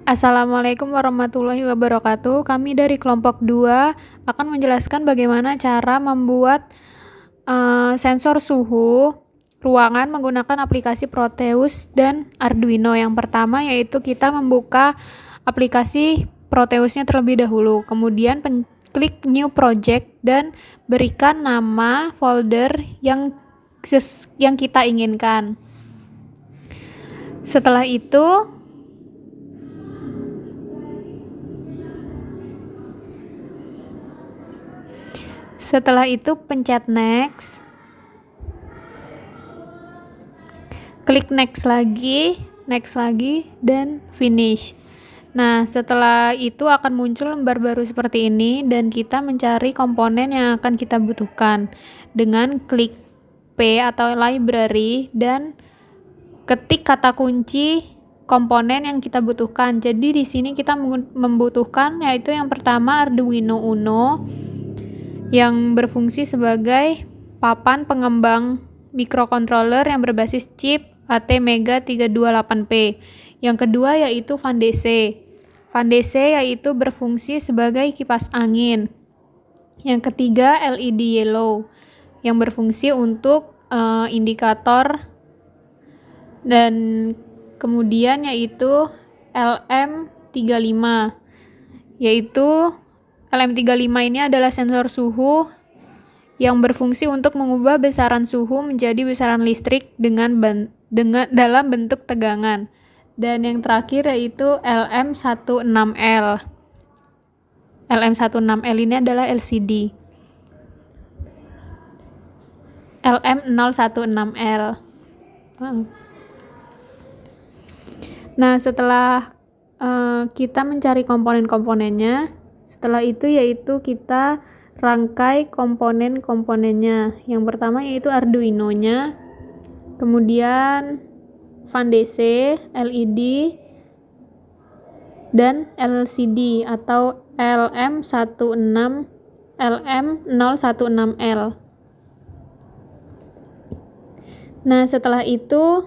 Assalamualaikum warahmatullahi wabarakatuh. Kami dari kelompok 2 akan menjelaskan bagaimana cara membuat sensor suhu ruangan menggunakan aplikasi Proteus dan Arduino. Yang pertama yaitu kita membuka aplikasi Proteusnya terlebih dahulu. Kemudian klik New Project dan berikan nama folder yang kita inginkan. Setelah itu pencet next, klik next lagi, dan finish. Nah, setelah itu akan muncul lembar baru seperti ini dan kita mencari komponen yang akan kita butuhkan dengan klik P atau library dan ketik kata kunci komponen yang kita butuhkan. Jadi di sini kita membutuhkan yaitu yang pertama Arduino Uno yang berfungsi sebagai papan pengembang microcontroller yang berbasis chip ATmega 328P. Yang kedua yaitu Fandese. Fandese yaitu berfungsi sebagai kipas angin. Yang ketiga LED yellow yang berfungsi untuk indikator, dan kemudian yaitu LM35 LM35 ini adalah sensor suhu yang berfungsi untuk mengubah besaran suhu menjadi besaran listrik dalam bentuk tegangan. Dan yang terakhir yaitu LM16L. LM16L ini adalah LCD. LM016L. Nah, setelah kita mencari komponen-komponennya, setelah itu yaitu kita rangkai komponen-komponennya. Yang pertama yaitu Arduino-nya, kemudian Fandese, LED, dan LCD atau LM016L. Nah, setelah itu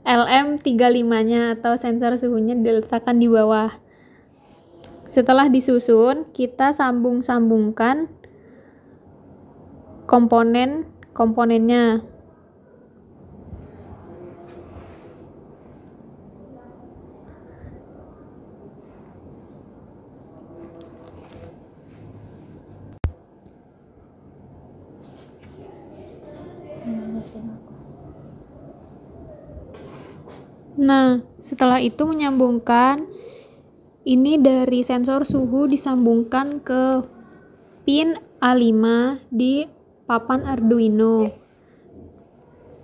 LM35-nya atau sensor suhunya diletakkan di bawah. Setelah disusun, kita sambungkan komponennya. Nah, setelah itu menyambungkan ini dari sensor suhu disambungkan ke pin A5 di papan Arduino.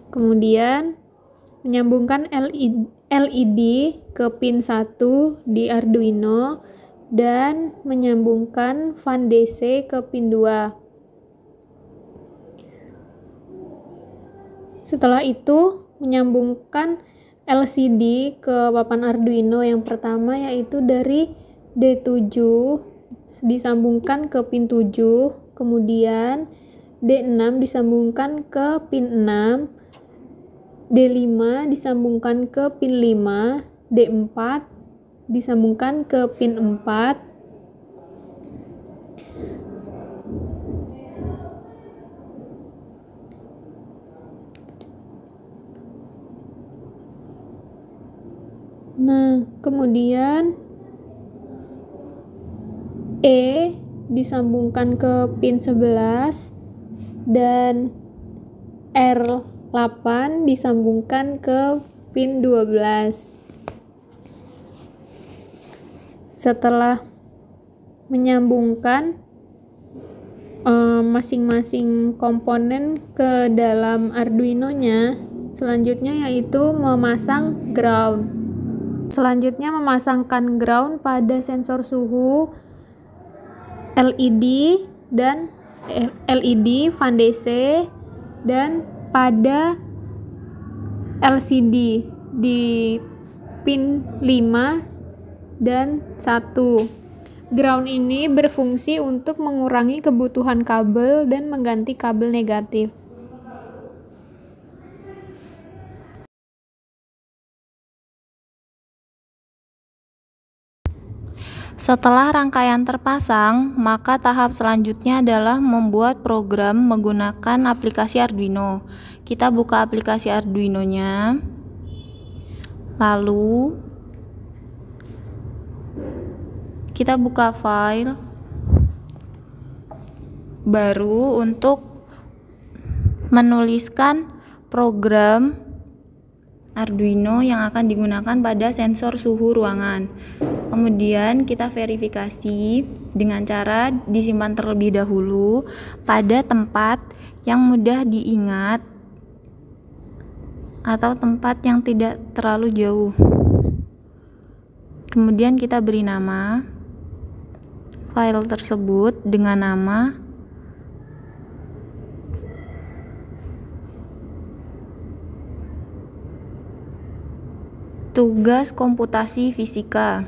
Kemudian menyambungkan LED ke pin 1 di Arduino dan menyambungkan Fandese ke pin 2. Setelah itu menyambungkan LCD ke papan Arduino yang pertama yaitu dari D7 disambungkan ke pin 7, kemudian D6 disambungkan ke pin 6, D5 disambungkan ke pin 5, D4 disambungkan ke pin 4, nah, kemudian E disambungkan ke pin 11 dan R8 disambungkan ke pin 12. Setelah menyambungkan masing-masing komponen ke dalam Arduino-nya, selanjutnya yaitu memasang ground. Selanjutnya memasangkan ground pada sensor suhu, LED, Fandese, dan pada LCD di pin 5 dan 1. Ground ini berfungsi untuk mengurangi kebutuhan kabel dan mengganti kabel negatif. Setelah rangkaian terpasang, maka tahap selanjutnya adalah membuat program menggunakan aplikasi Arduino. Kita buka aplikasi Arduino-nya. Lalu kita buka file baru untuk menuliskan program Arduino yang akan digunakan pada sensor suhu ruangan. Kemudian kita verifikasi dengan cara disimpan terlebih dahulu pada tempat yang mudah diingat atau tempat yang tidak terlalu jauh. Kemudian kita beri nama file tersebut dengan nama tugas komputasi fisika.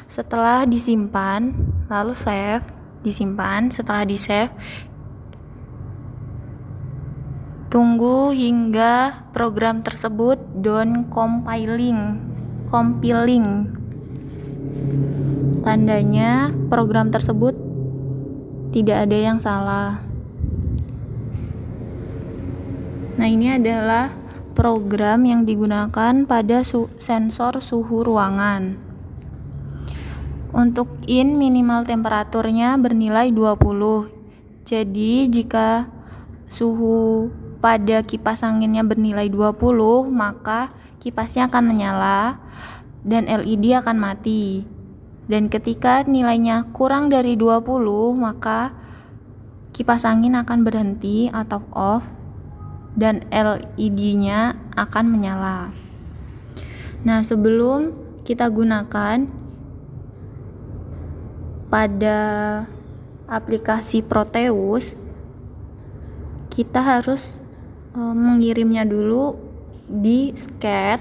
Setelah disimpan, lalu save, disimpan. Setelah di-save, tunggu hingga program tersebut done compiling. Tandanya program tersebut tidak ada yang salah. Nah, ini adalah program yang digunakan pada sensor suhu ruangan. Untuk in minimal temperaturnya bernilai 20. Jadi jika suhu pada kipas anginnya bernilai 20, maka kipasnya akan menyala dan LED akan mati. Dan ketika nilainya kurang dari 20, maka kipas angin akan berhenti atau off dan LED-nya akan menyala. Nah, sebelum kita gunakan pada aplikasi Proteus, kita harus mengirimnya dulu di SCAD,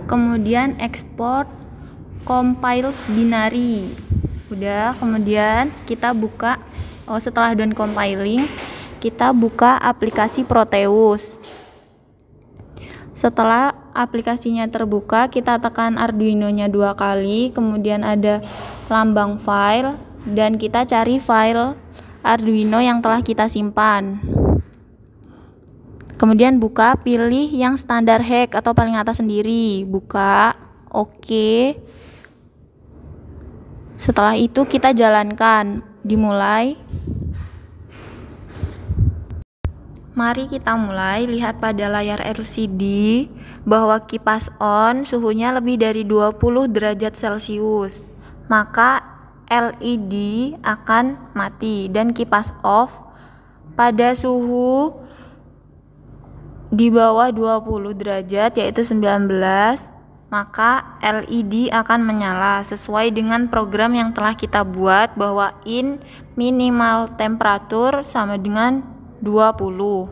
kemudian export compiled binary. Udah, kemudian kita buka. Setelah done compiling, kita buka aplikasi Proteus. Setelah aplikasinya terbuka, kita tekan Arduino-nya 2 kali, kemudian ada lambang file, dan kita cari file Arduino yang telah kita simpan. Kemudian buka, pilih yang standar hack atau paling atas sendiri. Buka, oke. Setelah itu kita jalankan, dimulai. Mari kita mulai. Lihat pada layar LCD bahwa kipas on suhunya lebih dari 20 derajat Celcius. Maka LED akan mati dan kipas off pada suhu di bawah 20 derajat yaitu 19, maka LED akan menyala sesuai dengan program yang telah kita buat bahwa in minimal temperatur sama dengan 20.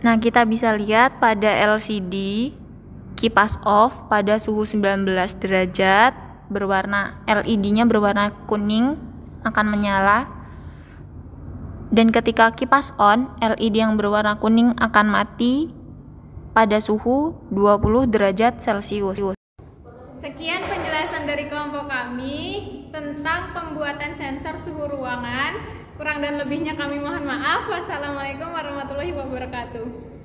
Nah, kita bisa lihat pada LCD kipas off pada suhu 19 derajat berwarna LED-nya berwarna kuning akan menyala. Dan ketika kipas on, LED yang berwarna kuning akan mati pada suhu 20 derajat Celcius. Sekian penjelasan dari kelompok kami tentang pembuatan sensor suhu ruangan. Kurang dan lebihnya kami mohon maaf. Wassalamualaikum warahmatullahi wabarakatuh.